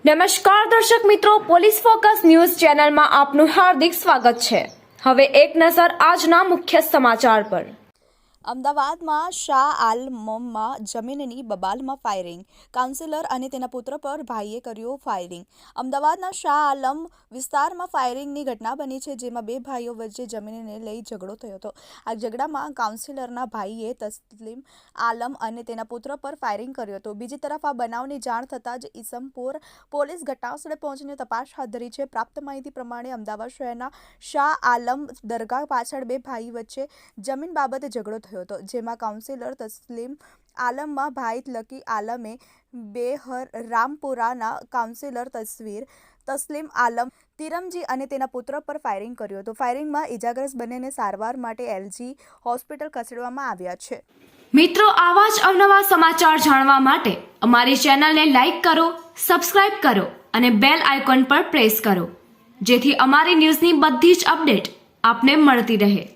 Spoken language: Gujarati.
નમસ્કાર દર્શક મિત્રો, પોલીસ ફોકસ ન્યૂઝ ચેનલમાં આપનું હાર્દિક સ્વાગત છે। હવે એક નજર આજના મુખ્ય સમાચાર પર। અમદાવાદમાં શાહ આલમમાં જમીનની બબાલમાં ફાયરિંગ, કાઉન્સિલર અને તેના પુત્ર પર ભાઈએ કર્યું ફાયરિંગ। અમદાવાદના શાહ આલમ વિસ્તારમાં ફાયરિંગની ઘટના બની છે, જેમાં બે ભાઈઓ વચ્ચે જમીનને લઈ ઝઘડો થયો હતો। આ ઝઘડામાં કાઉન્સિલરના ભાઈએ તસ્લીમ આલમ અને તેના પુત્ર પર ફાયરિંગ કર્યું હતું। બીજી તરફ આ બનાવની જાણ થતાં જ ઈસમપુર પોલીસ ઘટનાસ્થળે પહોંચીને તપાસ હાથ ધરી છે। પ્રાપ્ત માહિતી પ્રમાણે અમદાવાદ શહેરના શાહ આલમ દરગાહ પાછળ બે ભાઈ વચ્ચે જમીન બાબતે ઝઘડો થયો હતો, જેમાં કાઉન્સિલર તસ્લીમ આલમના ભાઈ લકી આલમે બેહરામપુરાના કાઉન્સિલર તસ્લીમ આલમ તિરમજી અને તેના પુત્ર પર ફાયરિંગ કર્યું હતું। ફાયરિંગમાં ઇજાગ્રસ્ત બંનેને સારવાર માટે એલજી હોસ્પિટલ ખસેડવામાં આવ્યા છે। મિત્રો, આવા જ અવનવા સમાચાર જાણવા માટે અમારી ચેનલને લાઈક કરો, સબસ્ક્રાઇબ કરો અને બેલ આઇકોન પર પ્રેસ કરો, જેથી અમારી ન્યૂઝની બધી જ અપડેટ આપને મળતી રહે।